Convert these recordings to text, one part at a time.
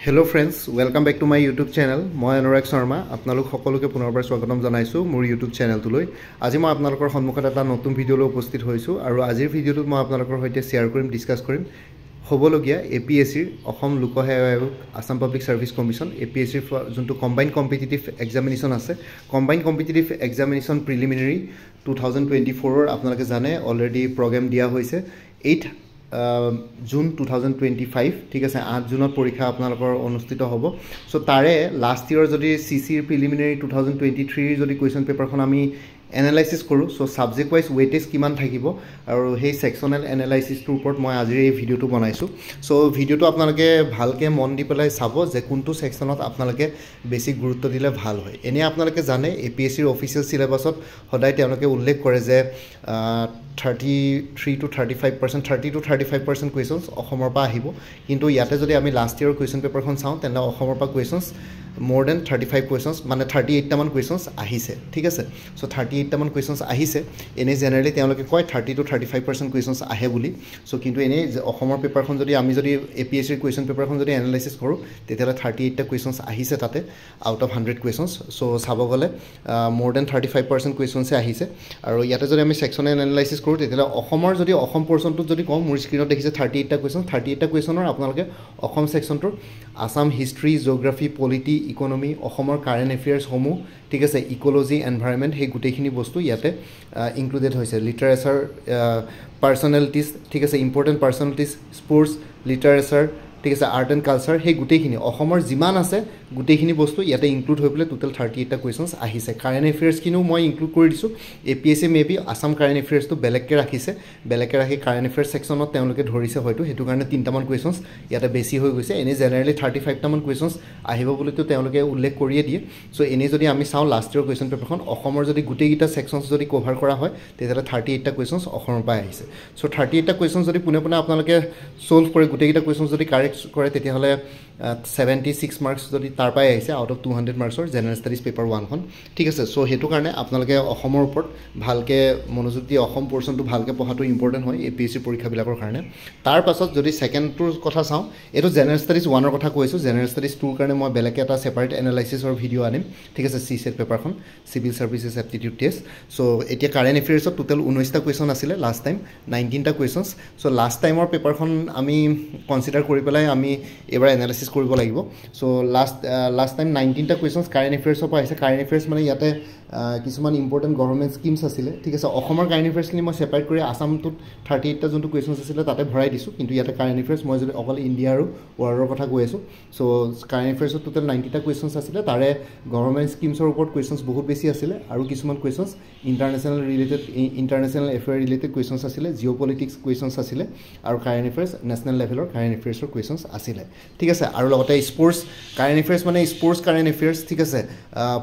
Hello friends, welcome back to my YouTube channel. মই অনুৰাগ শৰ্মা আপোনালোক সকলোকে পুনৰবাৰ স্বাগতম জনাইছো মোৰ YouTube চেনেলটোলৈ। আজি মই আপোনালোকৰ সন্মুখত এটা নতুন ভিডিঅলৈ উপস্থিত হৈছো আৰু আজিৰ ভিডিঅটোত মই আপোনালোকৰ সৈতে শেয়াৰ কৰিম ডিসকাস কৰিম হ'বলগীয়া APSCৰ অসম লোকসেৱা আয়োগ আসাম পাব্লিক সাৰ্ভিস কমিশন APSCৰ যোনটো কম্বাইন্ড কম্পিটিটিভ এক্সামিনেশন আছে কম্বাইন্ড কম্পিটিটিভ এক্সামিনেশন প্ৰিলিমিনাৰী 2024 ৰ আপোনালোকে জানে অলৰেডি প্ৰগ্ৰাম দিয়া হৈছে 8 June 2025 ঠিক আছে 8 জুনত পৰীক্ষা আপোনালোকৰ অনুষ্ঠিত হ'ব সো তাৰে লাষ্ট ইয়াৰ যদি CC প্ৰিলিমিনাৰী 2023 যদি কোৱেশ্চন পেপাৰখন আমি এনালাইসিস কৰো সো সাবজেক্ট ওয়াইজ ওয়েটেজ কিমান থাকিব আৰু সেই সেকশনাল এনালাইসিসটোৰ ওপৰত মই আজিৰ এই ভিডিওটো বনাইছো সো ভিডিওটো আপোনালোকে ভালকে মন দি পেলাই চাব যে কোনটো সেকশনত আপোনালোকে বেছি গুৰুত্ব দিলে ভাল হয় এনে আপোনালোকে জানে APSCৰ অফিচিয়েল সিলেবাসত সদায় তেওঁলোকে উল্লেখ কৰে যে 33 to 35% 30 to 35% questions অসমৰ পৰা আহিব কিন্তু ইয়াতে যদি আমি লাষ্ট ইয়াৰ কোৱেশ্চন পেপাৰখন চাওঁ তেন্তে অসমৰ পৰা questions more than 35 questions মানে 38 টামান questions আহিছে ঠিক আছে সো 38 টামান questions আহিছে এনে জেনাৰেলি তেওঁলোকে কয় 30 to 35% questions আহে বুলি সো কিন্তু এনে অসমৰ পেপাৰখন যদি আমি যদি APSCৰ কোৱেশ্চন পেপাৰখন যদি এনালাইসিস কৰো তেতিয়ালে 38 টা questions আহিছে তাতে আউট অফ 100 questions সো চাব গলে more than 35% questions আহিছে আৰু ইয়াতে যদি আমি সেকশনাল এনালাইসিস কৰো তেতিয়ালে অসমৰ যদি অসম পোৰচনটো যদি কম মোৰ স্ক্ৰিনত দেখিছে 38 টা questions 38 টা questionৰ আপোনালোকে অসম সেকশনটোৰ Assam history geography polity economy অসমৰ কাৰেন্ট এফেয়াৰ্স সমূহ ঠিক আছে ইকোলজি এনভায়ৰনমেন্ট হে গুটেখিনি বস্তু ইয়াতে ইনক্লুডেড হৈছে লিটাৰেচাৰ পাৰ্সনালিটিজ ঠিক আছে ইম্পৰ্টেন্ট পাৰ্সনালিটিজ স্পোৰ্টস লিটাৰেচাৰ ঠিক আছে আৰ্ট এন্ড কালচাৰ হে গুটেখিনি অসমৰ জিমান আছে গুটেখিনি বস্তু ইয়াতে ইনক্লুড হৈ পলে টোটাল 38 টা কোৱেশ্চনস আহিছে কাৰেন্ট এফেয়াৰ্স কিনো মই ইনক্লুড কৰি দিছো APSC মেবি আসাম কাৰেন্ট এফেয়াৰ্স তো বেলেগকে ৰাখিছে বেলেগকে ৰাখি কাৰেন্ট এফেয়াৰ্স সেকশনত তেওঁলোকে ধৰিছে হয়তো হেতু কাৰণে 3 টামান কোৱেশ্চনস ইয়াতে বেছি হৈ গৈছে এনে জেনাৰেলি 35 টামান কোৱেশ্চনস আহিব বুলি তো তেওঁলোকে উল্লেখ কৰিয়ে দিয়ে সো এনে যদি আমি চাও লাষ্ট ইয়াৰ কোৱেশ্চন পেপাৰখন অসমৰ যদি গুটেকিটা সেকশনস যদি কভাৰ কৰা হয় তেতিয়ালে 38 টা কোৱেশ্চনস অসমৰ পৰা আহিছে সো 38 টা কোৱেশ্চনস যদি পুনে পুনে আপোনালোকে সলভ কৰে গুটেকিটা কোৱেশ্চনস যদি কাৰেক্ট কৰে তেতিয়ালে 76 মাৰ্কস যদি তাৰ পাই আহিছে আউট অফ 200 মাৰ্কসৰ জেনাৰেল ষ্টাডিজ পেপাৰ 1 খন ঠিক আছে সো হেতু কাৰণে আপোনালোকে অসমৰ ওপৰত ভালকে মনোযোগ দি অসম পোৰচনটো ভালকে পঢ়াটো ইম্পৰ্টেন্ট হয় APSC পৰীক্ষা বিলাকৰ কাৰণে তাৰ পাছত যদি সেকেন্ডটোৰ কথা চাও এটো জেনাৰেল ষ্টাডিজ 1 ৰ কথা কৈছো জেনাৰেল ষ্টাডিজ 2 ৰ কাৰণে মই বেলেগকে এটা সেপাৰেট এনালাইসিসৰ ভিডিও আনিম ঠিক আছে CSET পেপাৰখন সিভিল সাৰ্ভিসেস এপ্টিটিউড টেষ্ট সো এতিয়া কাৰেন্ট এফেয়াৰ্সত টোটাল 19 টা কোৱেশ্চন আছিল লাষ্ট টাইম 19 টা কোৱেশ্চনস সো লাষ্ট টাইমৰ পেপাৰখন আমি কনসিডাৰ কৰি পেলাই আমি এবাৰ এনালাইসিস কৰিব লাগিব সো লাষ্ট টাইম 19 টা কোৱেশ্চনস কাৰেন্ট এফেয়াৰ্সৰ পৰা আহিছে কাৰেন্ট এফেয়াৰ্স মানে ইয়াতে কিছুমান ইম্পৰ্টেন্ট গভৰ্ণমেন্ট স্কিমছ আছিল ঠিক আছে অসমৰ কাৰেন্ট এফেয়াৰ্স খিনি মই সেপাৰেট কৰি আসামটোত 38 টা যোনটো কোৱেশ্চনস আছিল তাতে ভৰাই দিছো কিন্তু ইয়াতে কাৰেন্ট এফেয়াৰ্স মই যদি অকল ইণ্ডিয়া আৰু ৱৰ্ল্ডৰ কথা কৈ আছো সো কাৰেন্ট এফেয়াৰ্সত টোটাল 90 টা কোৱেশ্চনস আছিল তাৰে গভৰ্ণমেন্ট স্কিমছৰ ওপৰত কোৱেশ্চনস বহুত বেছি আছিল আৰু কিছুমান questions international affair related questions আছিল জিঅ'পলিটিক্স কোৱেশ্চনস আছিল আৰু কাৰেন্ট এফেয়াৰ্স নেশ্যনেল লেভেলৰ কাৰেন্ট এফেয়াৰ্সৰ কোৱেশ্চনস আছিল ঠিক আছে আৰু লগতে স্পোৰ্টস কাৰেন্ট এফেয়াৰ্স মানে স্পোৰ্টস কাৰেন্ট এফেয়াৰ্স ঠিক আছে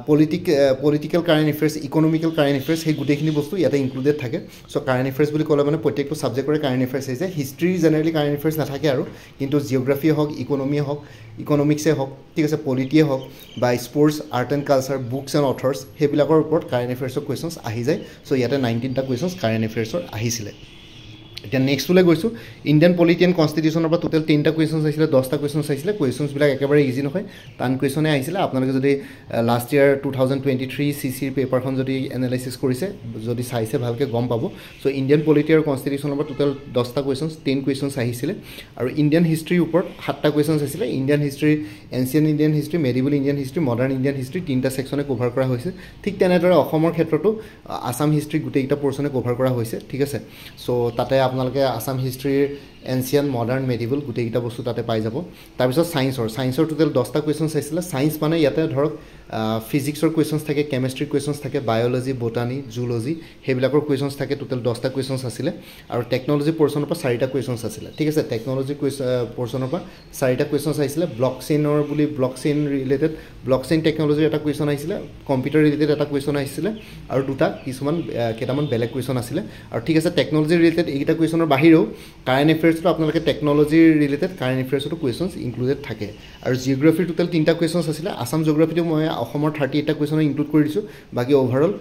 পলিটিক্যাল কাৰেন্ট এফেয়াৰ্স ইকোনমিক্যাল কাৰেন্ট এফেয়াৰ্স হে গুটেখিনি বস্তু ইয়াতে ইনক্লুডেড থাকে সো কাৰেন্ট এফেয়াৰ্স বুলি ক'লে মানে প্ৰত্যেকটো সাবজেক্টৰে কাৰেন্ট এফেয়াৰ্স আছে হিষ্ট্ৰি জেনাৰেলি কাৰেন্ট এফেয়াৰ্স নাথাকে আৰু কিন্তু জিওগ্ৰাফি হওক ইকোনমি হওক ইকোনমিক্সে হওক ঠিক আছে পলিটিয়ে হওক বা sports art and culture books and authors হেবিলাকৰ ওপৰত কাৰেন্ট এফেয়াৰ্সৰ কোৱেশ্চনস আহি যায় সো ইয়াতে 19 টা কোৱেশ্চনস কাৰেন্ট এফেয়াৰ্সৰ আহিছিলে এতিয়া নেক্সটলে গৈছো ইন্ডিয়ান পলিটি এণ্ড কনস্টিটিউশনৰ পৰা টোটাল 3 টা কোৱেশ্চনস আহিছিলে 10 টা কোৱেশ্চনস আহিছিলে কোৱেশ্চনস বিলাক একেবাৰে ইজি নহয় টান কোৱেশ্চনে আহিছিলে আপোনালোকে যদি লাষ্ট ইয়াৰ 2023 CC পেপাৰখন যদি এনালাইসিস কৰিছে যদি চাইছে ভালকে গম পাব সো ইন্ডিয়ান পলিটি আৰু কনস্টিটিউশনৰ পৰা টোটাল 10 টা কোৱেশ্চনস 10 কোৱেশ্চনস আহিছিলে আৰু ইন্ডিয়ান হিষ্ট্ৰীৰ ওপৰত 7 টা কোৱেশ্চনস আহিছিলে Indian history ancient Indian history medieval Indian history modern Indian history 3 টা সেকশনে কভাৰ কৰা হৈছে ঠিক তেনেদৰে অসমৰ ক্ষেত্ৰতো আসাম হিষ্ট্ৰী গুটেইটা পোৰচনে কভাৰ কৰা হৈছে ঠিক আছে সো তাতে আপোনালোকে আসাম হিষ্ট্ৰীৰ এনচিয়েন্ট মডাৰ্ণ মেডিভেল গুটেইটা বস্তু তাতে পাই যাব তাৰ পিছত সায়েন্সৰ টোটাল 10 টা কোৱেশ্চনস আছিল সায়েন্স মানে ইয়াতে ধৰক ফিজিক্সৰ কোৱেশ্চনস থাকে কেমিষ্ট্ৰি কোৱেশ্চনস থাকে বায়োলজি বটানি জুলজি হেবিলাকৰ কোৱেশ্চনস থাকে টোটাল 10 টা কোৱেশ্চনস আছিল আৰু টেকনলজি পোৰচনৰ পৰা 4 টা কোৱেশ্চনস আছিল ঠিক আছে টেকনলজি পোৰচনৰ পৰা 4 টা কোৱেশ্চনস আহিছিল ব্লকচেইনৰ বুলি ব্লকচেইন ৰিলেটেড ব্লকচেইন টেকনলজিৰ এটা কোৱেশ্চন আহিছিল কম্পিউটাৰ ৰিলেটেড এটা কোৱেশ্চন আহিছিল আৰু দুটা কিছুমান কেটামান বেলেগ কোৱেশ্চন আছিল আৰু ঠিক আছে টেকনলজি ৰিলেটেড এইটা কুৱেশ্যনৰ বাহিৰেও কাৰেণ্ট এফেয়াৰ্ছটো আপোনালোকে টেকন'লজিৰ ৰিলেটেড কাৰেণ্ট এফেয়াৰ্ছতো কুৱেশ্যনছ ইনক্লুডেড থাকে আৰু জিঅ'গ্ৰাফিৰ টোটেল 3টা কুৱেশ্যনছ আছিলে আছাম জিঅ'গ্ৰাফিটো মই অসমৰ 38টা কুৱেশ্যন ইনক্লুড কৰি দিছোঁ বাকী অভাৰঅল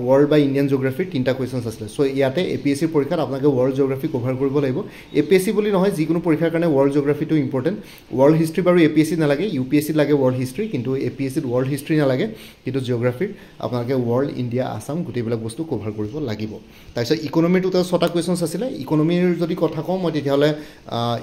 ৱৰ্ল্ড বা ইণ্ডিয়ান জিঅ'গ্ৰাফিৰ 3টা কুৱেশ্যনছ আছিলে চ' ইয়াতে APSCৰ পৰীক্ষাত আপোনালোকে ৱৰ্ল্ড জিঅ'গ্ৰাফি কভাৰ কৰিব লাগিব APSC বুলি নহয় যিকোনো পৰীক্ষাৰ কাৰণে ৱৰ্ল্ড জিঅ'গ্ৰাফিটো ইম্পৰ্টেণ্ট ৱৰ্ল্ড হিষ্ট্ৰী বাৰু APSC নালাগে UPSC লাগে ৱৰ্ল্ড হিষ্ট্ৰী কিন্তু APSCত ৱৰ্ল্ড হিষ্ট্ৰী নালাগে কিন্তু জিঅ'গ্ৰাফিৰ আপোনালোকে ৱৰ্ল্ড ইণ্ডিয়া আছাম গোটেইবিলাক বস্তু কভাৰ কৰিব লাগিব তাৰপিছত ইকনমিৰ টোটেল 6টা কুৱেশ্যনছ আছিলে ইকনমিৰ যদি কথা কওঁ মই তেতিয়াহ'লে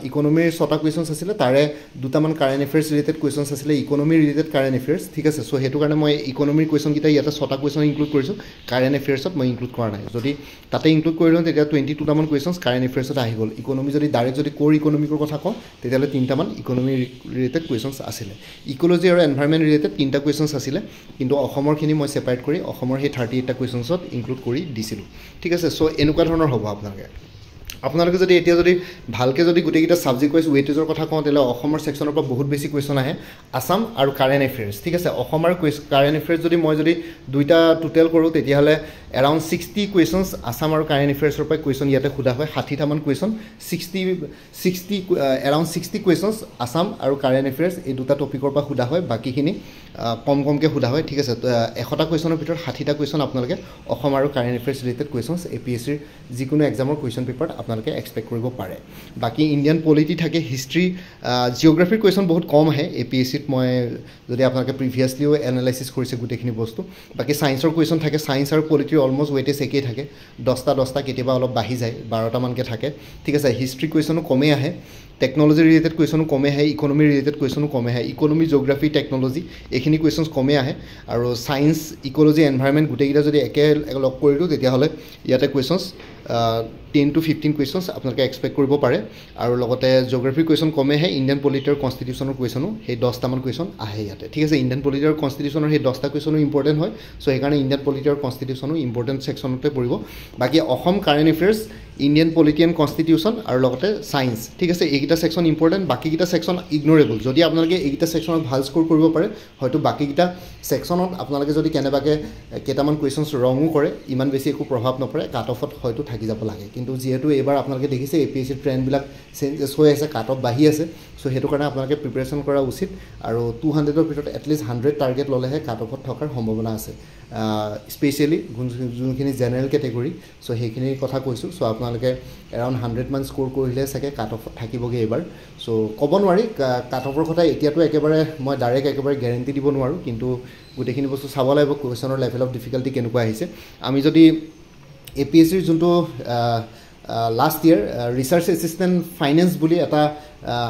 ইকনমিৰ 6টা কুৱেশ্যনছ আছিলে তাৰে দুটামান কাৰেণ্ট এফেয়াৰ্ছ ৰিলেটেড কুৱেশ্যনছ আছিলে ইকনমি ৰিলেটেড কাৰেণ্ট এফেয়াৰ্ছ ঠিক আছে চ' সেইটো কাৰণে মই ইকনমিৰ কুৱেশ্যনকেইটা ইয়াতে 6টা কুৱেশ্যন ইনক্লুড কৰিছোঁ কাৰেণ্ট এফেয়াৰ্ছত মই ইনক্লুড কৰা নাই যদি তাতে ইনক্লুড কৰি লওঁ তেতিয়া 22টামান কুৱেশ্যনছ কাৰেণ্ট এফেয়াৰ্ছত আহি গ'ল ইকনমি যদি ডাইৰেক্ট যদি ক'ৰ ইকনমিকৰ কথা কওঁ তেতিয়াহ'লে 3টামান ইকনমি ৰিলেটেড কুৱেশ্যনছ আছিলে ইক'লজি আৰু এনভাইৰমেণ্ট ৰিলেটেড 3টা কুৱেশ্যনছ আছিলে কিন্তু অসমৰখিনি মই ছেপাৰেট কৰি অসমৰ সেই 38টা কুৱেশ্যনছত ইনক্লুড কৰি দিছিলোঁ ঠিক আছে চ' এনেকুৱা ধৰণৰ হ'ব আপোনালোকে যদি এতিয়া যদি ভালকৈ যদি গোটেইকেইটা ছাবজেক্ট ৱাইজ ৱেটেজৰ কথা কওঁ তেতিয়াহ'লে অসমৰ ছেকশ্যনৰ পৰা বহুত বেছি কুৱেশ্যন আহে আছাম আৰু কাৰেণ্ট এফেয়াৰ্ছ ঠিক আছে অসম আৰু কাৰেণ্ট এফেয়াৰ্ছ যদি মই যদি দুইটা টোটেল কৰোঁ তেতিয়াহ'লে এৰাউণ্ড 60 কুৱেশ্যনছ আছাম আৰু কাৰেণ্ট এফেয়াৰ্ছৰ পৰা কুৱেশ্যন ইয়াতে সোধা হয় 60টামান কুৱেশ্যন 60 এৰাউণ্ড 60 কুৱেশ্যনছ আছাম আৰু কাৰেণ্ট এফেয়াৰ্ছ এই দুটা টপিকৰ পৰা সোধা হয় বাকীখিনি কমকৈ সোধা হয় ঠিক আছে 100টা কুৱেশ্যনৰ ভিতৰত 60টা কুৱেশ্যন আপোনালোকে অসম আৰু কাৰেণ্ট এফেয়াৰ্ছ ৰিলেটেড কুৱেশ্যনছ APSCৰ যিকোনো এক্সামৰ কুৱেশ্যন পেপাৰত আপোনালোকে এক্সপেক্ট কৰিব পাৰে বাকী ইণ্ডিয়ান পলিটি থাকে হিষ্ট্ৰী জিঅ'গ্ৰাফিৰ কুৱেশ্যন বহুত কম আহে APSCত মই যদি আপোনালোকে প্ৰিভিয়াছলিও এনালাইচিছ কৰিছে গোটেইখিনি বস্তু বাকী ছায়েন্সৰ কুৱেশ্যন থাকে ছায়েন্স আৰু পলিটিৰ অলমষ্ট ৱেটেজ একেই থাকে 10টা কেতিয়াবা অলপ বাঢ়ি যায় 12টামানকৈ থাকে ঠিক আছে হিষ্ট্ৰী কুৱেশ্যনো কমেই আহে টেকন'লজি ৰিলেটেড কুৱেশ্যনো কমে আহে ইকনমি ৰিলেটেড কুৱেশ্যনো কমে আহে ইকনমি জিঅ'গ্ৰাফি টেকন'লজি এইখিনি কুৱেশ্যনছ কমে আহে আৰু ছায়েন্স ইক'লজি এনভাইৰমেণ্ট গোটেইকেইটা যদি একে লগ কৰি দিওঁ তেতিয়াহ'লে ইয়াতে কুৱেশ্যনছ 10 to 15 কুৱেশ্যনছ আপোনালোকে এক্সপেক্ট কৰিব পাৰে আৰু লগতে জিঅ'গ্ৰাফিৰ কুৱেশ্যন কমে আহে ইণ্ডিয়ান পলিটি আৰু কনষ্টিটিউশ্যনৰ কুৱেশ্যনো সেই 10টামান কুৱেশ্যন আহে ইয়াতে ঠিক আছে ইণ্ডিয়ান পলিটি আৰু কনষ্টিটিউশ্যনৰ সেই 10টা কুৱেশ্যনো ইম্পৰ্টেণ্ট হয় চ' সেইকাৰণে ইণ্ডিয়ান পলিটি আৰু কনষ্টিটিউশ্যনো ইম্পৰ্টেণ্ট ছেকশ্যনতে পৰিব বাকী Assam current affairs Indian polity and constitution আৰু লগতে ছায়েন্স ঠিক আছে এইকেইটা ছেকশ্যন ইম্পৰ্টেণ্ট বাকীকেইটা ছেকশ্যন ইগন'ৰেবল যদি আপোনালোকে এইকেইটা ছেকশ্যনত ভাল স্ক'ৰ কৰিব পাৰে হয়তো বাকীকেইটা ছেকশ্যনত আপোনালোকে যদি কেনেবাকৈ কেইটামান কুৱেশ্যনছ ৰঙো কৰে ইমান বেছি একো প্ৰভাৱ নপৰে কাট অফত হয়তো থাকি যাব লাগে কিন্তু যিহেতু এইবাৰ আপোনালোকে দেখিছে APSCৰ ট্ৰেণ্ডবিলাক চেঞ্জেছ হৈ আছে কাট অফ বাঢ়ি আছে চ' সেইটো কাৰণে আপোনালোকে প্ৰিপেৰেশ্যন কৰা উচিত আৰু 200ৰ ভিতৰত এটলিষ্ট 100 টাৰ্গেট ল'লেহে কাট অফত থকাৰ সম্ভাৱনা আছে স্পেচিয়েলি যোনখিনি জেনেৰেল কেটেগৰী চ' সেইখিনিৰ কথা কৈছোঁ চ' আপোনালোকে এৰাউণ্ড 100মান স্ক'ৰ কৰিলে চাগে কাট অফত থাকিবগৈ এইবাৰ চ' ক'ব নোৱাৰি কাট অফৰ কথা এতিয়াতো একেবাৰে মই ডাইৰেক্ট একেবাৰে গেৰেণ্টি দিব নোৱাৰোঁ কিন্তু গোটেইখিনি বস্তু চাব লাগিব কুৱেশ্যনৰ লেভেল অফ ডিফিকাল্টি কেনেকুৱা আহিছে আমি যদি APSCৰ যোনটো last year research assistant finance বুলি এটা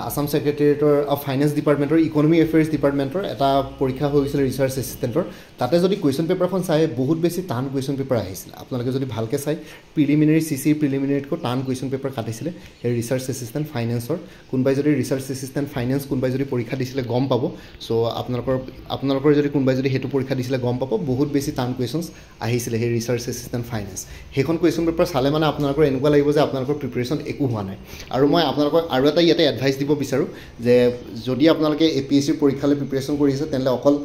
আছাম ছেক্ৰেটেৰিয়েটৰ অফ ফাইনেন্স ডিপাৰ্টমেণ্টৰ ইকনমি এফেয়াৰ্ছ ডিপাৰ্টমেণ্টৰ এটা পৰীক্ষা হৈ গৈছিলে ৰিচাৰ্চ এছিষ্টেণ্টৰ তাতে যদি কুৱেশ্যন পেপাৰখন চাই বহুত বেছি টান কুৱেশ্যন পেপাৰ আহিছিলে আপোনালোকে যদি ভালকৈ চাই প্ৰিলিমিনেৰী CCৰ প্ৰিলিমিনেৰীতকৈ টান কুৱেশ্যন পেপাৰ কাটিছিলে সেই ৰিচাৰ্চ এছিষ্টেণ্ট ফাইনেন্সৰ কোনোবাই যদি ৰিচাৰ্চ এছিষ্টেণ্ট ফাইনেন্স কোনোবাই যদি পৰীক্ষা দিছিলে গম পাব চ' আপোনালোকৰ যদি কোনোবাই যদি সেইটো পৰীক্ষা দিছিলে গম পাব বহুত বেছি টান কুৱেশ্যনছ আহিছিলে সেই ৰিচাৰ্চ এছিষ্টেণ্ট ফাইনেন্স সেইখন কুৱেশ্যন পেপাৰ চালে মানে আপোনালোকৰ এনেকুৱা লাগিব যে আপোনালোকৰ প্ৰিপেৰেশ্যন একো হোৱা নাই আৰু মই আপোনালোকৰ আৰু এটা ইয়াতে এডভাইচ দিব বিচাৰোঁ যে যদি আপোনালোকে APSCৰ পৰীক্ষালৈ প্ৰিপেৰেশ্যন কৰি আছে তেনেহ'লে অকল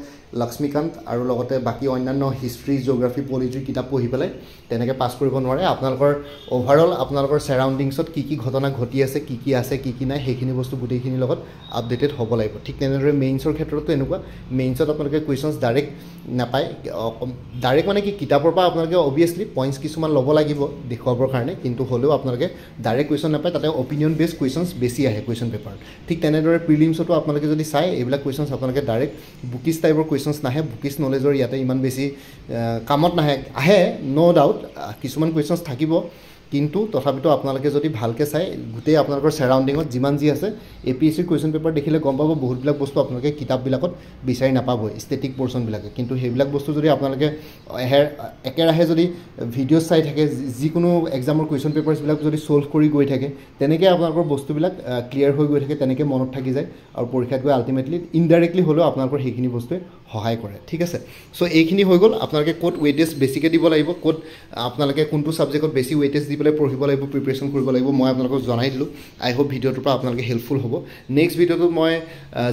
লক্ষ্মীকান্ত আৰু লগতে বাকী অন্যান্য হিষ্ট্ৰী জিঅ'গ্ৰাফি পলিটিৰ কিতাপ পঢ়ি পেলাই তেনেকৈ পাছ কৰিব নোৱাৰে আপোনালোকৰ অভাৰঅল আপোনালোকৰ ছাৰাউণ্ডিংছত কি ঘটনা ঘটি আছে কি আছে কি নাই সেইখিনি বস্তু গোটেইখিনিৰ লগত আপডেটেড হ'ব লাগিব ঠিক তেনেদৰে মেইনছৰ ক্ষেত্ৰতো এনেকুৱা মেইনছত আপোনালোকে কুৱেশ্যনছ ডাইৰেক্ট নাপায় ডাইৰেক্ট মানে কি কিতাপৰ পৰা আপোনালোকে অভিয়াছলি পইণ্টছ কিছুমান ল'ব লাগিব দেখুৱাবৰ কাৰণে কিন্তু হ'লেও আপোনালোকে ডাইৰেক্ট কুৱেশ্যন নাপায় তাতে অপিনিয়ন বেছ কুৱেশ্যনছ বেছি আহে কুৱেশ্যন পেপাৰত ঠিক তেনেদৰে প্ৰিলিমছতো আপোনালোকে যদি চায় এইবিলাক কুৱেশ্যনছ আপোনালোকে ডাইৰেক্ট বুকিছ টাইপৰ কুৱেশ্যনছ নাহে বুকিছ নলেজৰ ইয়াতে ইমান বেছি কামত নাহে আহে ন' ডাউট কিছুমান কুৱেশ্যনছ থাকিব কিন্তু তথাপিতো আপোনালোকে যদি ভালকৈ চাই গোটেই আপোনালোকৰ ছাৰাউণ্ডিঙত যিমান যি আছে APSCৰ কুৱেশ্যন পেপাৰ দেখিলে গম পাব বহুতবিলাক বস্তু আপোনালোকে কিতাপবিলাকত বিচাৰি নাপাবই ষ্টেটিক পৰ্চনবিলাকে কিন্তু সেইবিলাক বস্তু যদি আপোনালোকে একেৰাহে যদি ভিডিঅ' চাই থাকে যিকোনো এক্সামৰ কুৱেশ্যন পেপাৰ্ছবিলাক যদি ছল্ভ কৰি গৈ থাকে তেনেকৈ আপোনালোকৰ বস্তুবিলাক ক্লিয়াৰ হৈ গৈ থাকে তেনেকৈ মনত থাকি যায় আৰু পৰীক্ষাত গৈ আল্টিমেটলি ইনডাইৰেক্টলি হ'লেও আপোনালোকৰ সেইখিনি বস্তুৱে সহায় কৰে ঠিক আছে চ' এইখিনি হৈ গ'ল আপোনালোকে ক'ত ৱেটেজ বেছিকৈ দিব লাগিব ক'ত আপোনালোকে কোনটো ছাবজেক্টত বেছি ৱেটেজ দিব পেলাই পঢ়িব লাগিব প্ৰিপাৰেশ্যন কৰিব লাগিব মই আপোনালোকক জনাই দিলোঁ আই হোপ ভিডিঅ'টোৰ পৰা আপোনালোকে হেল্পফুল হ'ব নেক্সট ভিডিঅ'টোত মই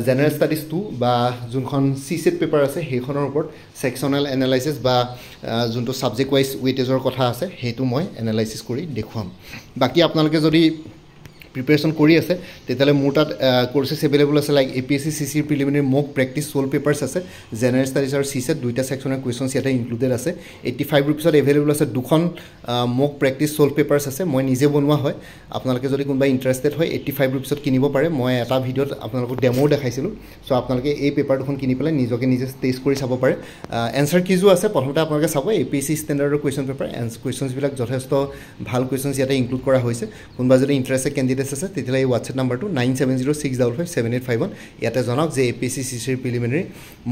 জেনেৰেল ষ্টাডিজ 2 বা যোনখন CSET পেপাৰ আছে সেইখনৰ ওপৰত ছেকশ্যনেল এনালাইচিছ বা যোনটো ছাবজেক্ট ৱাইজ ৱেইটেজৰ কথা আছে সেইটো মই এনালাইচিছ কৰি দেখুৱাম বাকী আপোনালোকে যদি প্ৰিপাৰেশ্যন কৰি আছে তেতিয়াহ'লে মোৰ তাত কোৰ্চেছ এভেইলেবল আছে লাইক APSC CC প্ৰিলিমিনাৰী মক প্ৰেক্টিছ সোল পেপাৰ্ছ আছে জেনেৰেল ষ্টাডিজ আৰু CSET দুইটা ছেকশ্যনৰ কুৱেশ্যনছ ইয়াতে ইনক্লুডেড আছে 85 ৰুপিছত এভেইলেবল আছে দুখন মক প্ৰেক্টিছ সোল পেপাৰ্ছ আছে মই নিজে বনোৱা হয় আপোনালোকে যদি কোনোবা ইণ্টাৰেষ্টেড হয় 85 ৰুপিছত কিনিব পাৰে মই এটা ভিডিঅ'ত আপোনালোকক ডেমো দেখাইছিলোঁ চ' আপোনালোকে এই পেপাৰ দুখন কিনি পেলাই নিজকে নিজে টেষ্ট কৰি চাব পাৰে এনচাৰ কিজো আছে প্ৰথমতে আপোনালোকে চাব APSC ষ্টেণ্ডাৰ্ডৰ কুৱেশ্যন পেপাৰ কুৱেশ্যনছবিলাক যথেষ্ট ভাল কুৱেশ্যনছ ইয়াতে ইনক্লুড কৰা হৈছে কোনোবা যদি ইণ্টাৰেষ্টেড কেণ্ডিডেট আছে তেতিয়াহ'লে এই হোৱাটছএপ নাম্বাৰটো 9706557851 ইয়াতে জনাওক যে APSC CC প্ৰিলিমিনাৰী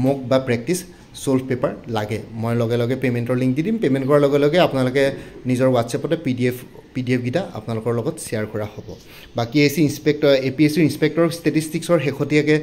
মক বা প্ৰেক্টিছ সোল পেপাৰ লাগে মই লগে লগে পেমেণ্টৰ লিংক দি দিম পেমেণ্ট কৰাৰ লগে লগে আপোনালোকে নিজৰ হোৱাটছএপতে PDF গীটা আপোনালোকৰ লগত শ্বেয়াৰ কৰা হ'ব বাকি APSC ইনস্পেক্টৰ ষ্টেটিষ্টিক্সৰ শেহতীয়াকৈ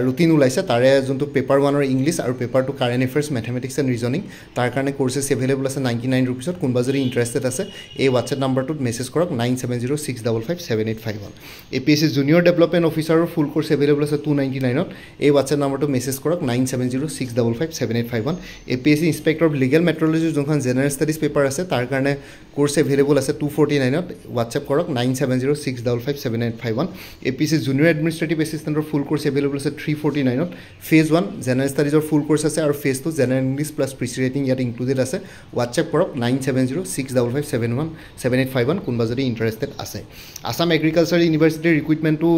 ৰুটিন ওলাইছে তাৰে যোনটো পেপাৰ 1ৰ ইংলিছ আৰু paper 2 current affairs mathematics and reasoning তাৰ কাৰণে কোৰ্চেছ এভেইলেবল আছে 99 ৰুপিছত কোনোবা যদি ইণ্টাৰেষ্টেড আছে এই হোৱাটছএপ নাম্বাৰটোত মেছেজ কৰক 9706557851 APSC জুনিয়ৰ ডেভেলপমেণ্ট অফিচাৰৰ ফুল কোৰ্চ এভেইলেবল আছে 299ত এই হোৱাটছএপ নাম্বাৰটোত মেছেজ কৰক 9706557851 APSC ইনস্পেক্টৰ লিগেল মেট্ৰলজি যোনখন জেনেৰেল ষ্টাডিজ পেপাৰ আছে তাৰ কাৰণে কোৰ্চ এভেইলেবল আছে 249ত হোৱাটছএপ কৰক 9706557851 APSC জুনিয়ৰ এডমিনিষ্ট্ৰেটিভ এছিষ্টেণ্টৰ ফুল কোৰ্চ এভেইলেবল আছে 349ত ফেজ 1 জেনেৰেল ষ্টাডিজৰ ফুল কোৰ্চ আছে আৰু phase 2 general English plus precis writing ইয়াত ইনক্লুডেড আছে হোৱাটছএপ কৰক 9706557851 কোনোবা যদি ইণ্টাৰেষ্টেড আছে আসাম এগ্ৰিকালচাৰ ইউনিভাৰ্চিটিৰ ৰিক্ৰুইটমেণ্টটো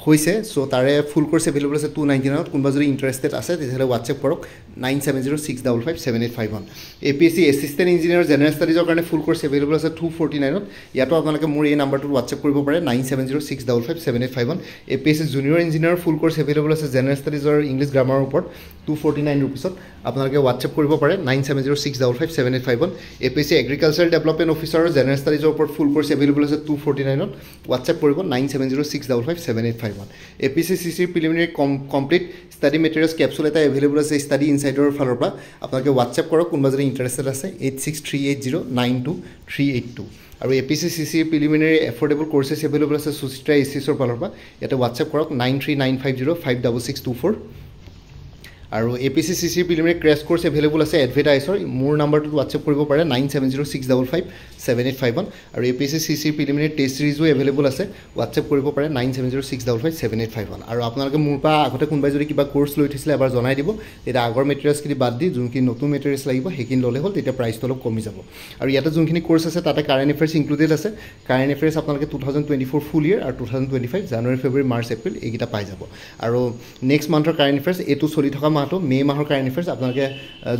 হৈছে চ' তাৰে ফুল কোৰ্চ এভেইলেবল আছে 299ত কোনোবা যদি ইণ্টাৰেষ্টেড আছে তেতিয়াহ'লে হোৱাটছএপ কৰক 9706557851 APSC এছিষ্টেণ্ট ইঞ্জিনিয়াৰ জেনেৰেল ষ্টাডিজৰ কাৰণে ফুল কোৰ্চ এভেইলেবল আছে 249ত ইয়াতো আপোনালোকে মোৰ এই নাম্বাৰটোত হোৱাটছএপ কৰিব পাৰে 9706557851 APSC জুনিয়ৰ ইঞ্জিনিয়াৰ ফুল কোৰ্চ এভেইলেবল আছে জেনেৰেল ষ্টাডিজৰ ইংলিছ গ্ৰামাৰৰ ওপৰত 249 ৰুপিছত আপোনালোকে হোৱাটছএপ কৰিব পাৰে 9706557851 APSC এগ্ৰিকালচাৰ ডেভেলপমেণ্ট অফিচাৰৰ জেনেৰেল ষ্টাডিজৰ ওপৰত ফুল কোৰ্চ এভেইলেবল আছে 249ত হোৱাটছএপ কৰিব 9706557851 APSC CC preliminary complete study materials capsule এটা এভেইলেবল আছে ষ্টাডি ইনচাইডৰ ফালৰ পৰা আপোনালোকে হোৱাটছএপ কৰক কোনোবা যদি ইণ্টাৰেষ্টেড আছে 8638092382 আৰু APSC CC preliminary affordable কোৰ্চেছ available আছে সুচিত্ৰা ACSৰ ফালৰ পৰা ইয়াতে হোৱাটছএপ কৰক 9395056624 আৰু APSC CC preliminary crash course available আছে এডভাৰটাইজৰ মোৰ নাম্বাৰটোত হোৱাটছএপ কৰিব পাৰে 9706557851 আৰু APSC CC প্ৰিলিমিনাৰী টেষ্ট সিৰিজো এভেইলেবল আছে হোৱাটছএপ কৰিব পাৰে 9706557851 আৰু আপোনালোকে মোৰ পৰা আগতে কোনোবাই যদি কিবা কোৰ্চ লৈ থৈছিলে এবাৰ জনাই দিব তেতিয়া আগৰ মেটেৰিয়েলছখিনি বাদ দি যোনখিনি নতুন মেটেৰিয়েলছ লাগিব সেইখিনি ল'লে হ'ল তেতিয়া প্ৰাইচটো অলপ কমি যাব আৰু ইয়াতে যোনখিনি কোৰ্চ আছে তাতে কাৰেণ্ট এফেয়াৰ্ছ ইনক্লুডেড আছে কাৰেণ্ট এফেয়াৰ্ছ আপোনালোকে 2024 ফুল ইয়েৰ আৰু 2025 জানুৱাৰী ফেব্ৰুৱাৰী মাৰ্চ এপ্ৰিল এইকেইটা পাই যাব আৰু নেক্সট মান্থৰ কাৰেণ্ট এফেয়াৰ্ছ এইটো চলি থকা মাহটো মে মাহৰ কাৰেণ্ট এফেয়াৰ্ছ আপোনালোকে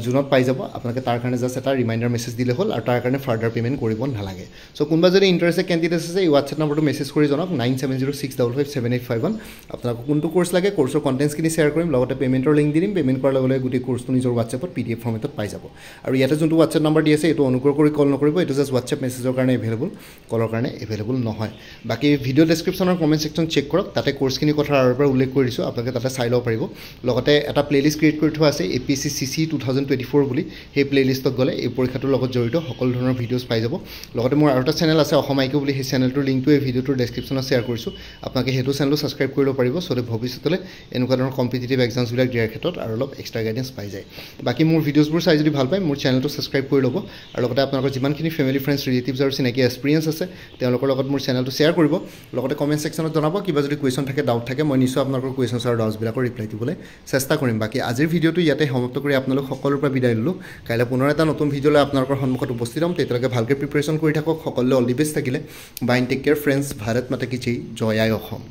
জুনত পাই যাব আপোনালোকে তাৰ কাৰণে জাষ্ট এটা ৰিমাইণ্ডাৰ মেছেজ দিলে হ'ল আৰু তাৰ কাৰণে ফাৰ্ডাৰ পে'মেণ্ট কৰিব নালাগে চ' কোনোবা যদি ইণ্টাৰেষ্টেড কেণ্ডিডেট আছে এই হোৱাটছএপ নাম্বাৰটো মেছেজ কৰি জনাওক 9706557851 আপোনালোকক কোনটো কোৰ্চ লাগে কোৰ্চৰ কণ্টেণ্টছখিনি শ্বেয়াৰ কৰিম লগতে পে'মেণ্টৰ লিংক দি দিম পে'মেণ্ট কৰাৰ লগে লগে গোটেই কোৰ্চটো নিজৰ হোৱাটছএপত PDF ফৰ্মেটত পাই যাব আৰু ইয়াতে যোনটো হোৱাটছএপ নাম্বাৰ দি আছে এইটো অনুগ্ৰহ কৰি কল নকৰিব এইটো জাষ্ট হোৱাটছএপ মেছেজৰ কাৰণে এভেইলেবল কলৰ কাৰণে এভেইলেবল নহয় বাকী ভিডিঅ' ডেছক্ৰিপশ্যনৰ কমেণ্ট ছেকশ্যন চেক কৰক তাতে কোৰ্চখিনি কথা আৰু এবাৰ উল্লেখ কৰি দিছোঁ আপোনালোকে তাতে চাই ল'ব পাৰিব লগতে এটা প্লেলিষ্ট ক্ৰিয়েট কৰি থোৱা আছে APSC CC 2024 বুলি সেই প্লেলিষ্টত গ'লে এই পৰীক্ষাটোৰ লগত জড়িত সকলো ধৰণৰ ভিডিঅ'ছ পাই যাব লগতে মোৰ আৰু এটা চেনেল আছে অসম আইকিউ বুলি সেই চেনেলটোৰ লিংকটো এই ভিডিঅ'টোৰ ডেছক্ৰিপশ্যনত শ্বেয়াৰ কৰিছোঁ আপোনালোকে সেইটো চেনেলো ছাবস্ক্ৰাইব কৰি ল'ব পাৰিব চ' ভৱিষ্যতলৈ এনেকুৱা ধৰণৰ কম্পিটিটিভ এক্সামছবিলাক দিয়াৰ ক্ষেত্ৰত আৰু অলপ এক্সট্ৰা গাইডেঞ্চ পাই যায় বাকী মোৰ ভিডিঅ'ছবোৰ চাই যদি ভাল পায় মোৰ চেনেলটো ছাবস্ক্ৰাইব কৰি ল'ব আৰু লগতে আপোনালোকৰ যিমানখিনি ফেমিলি ফ্ৰেণ্ডছ ৰিলেটিভছ আৰু চিনাকি এক্সপিৰিয়েঞ্চ আছে তেওঁলোকৰ লগত মোৰ চেনেলটো শ্বেয়াৰ কৰিব লগতে কমেণ্ট ছেকশ্যনত জনাব কিবা যদি কুৱেশ্যন থাকে ডাউট থাকে মই নিশ্চয় আপোনালোকৰ কুৱেশ্যনছ আৰু ডাউটছবিলাকৰ ৰিপ্লাই দিবলৈ চেষ্টা কৰিম বাকী আজিৰ ভিডিঅ'টো ইয়াতে সমাপ্ত কৰি আপোনালোক সকলোৰ পৰা বিদায় ল'লোঁ কাইলৈ পুনৰ এটা নতুন ভিডিঅ'লৈ আপোনালোকৰ সন্মুখত উপস্থিত হ'ম তেতিয়ালৈকে ভালকৈ প্ৰিপাৰেশ্যন কৰি থাকক সকলোলৈ অল দি বেষ্ট থাকিলে bye take care friends Bharat মাতা কি জয় জয় আই অসম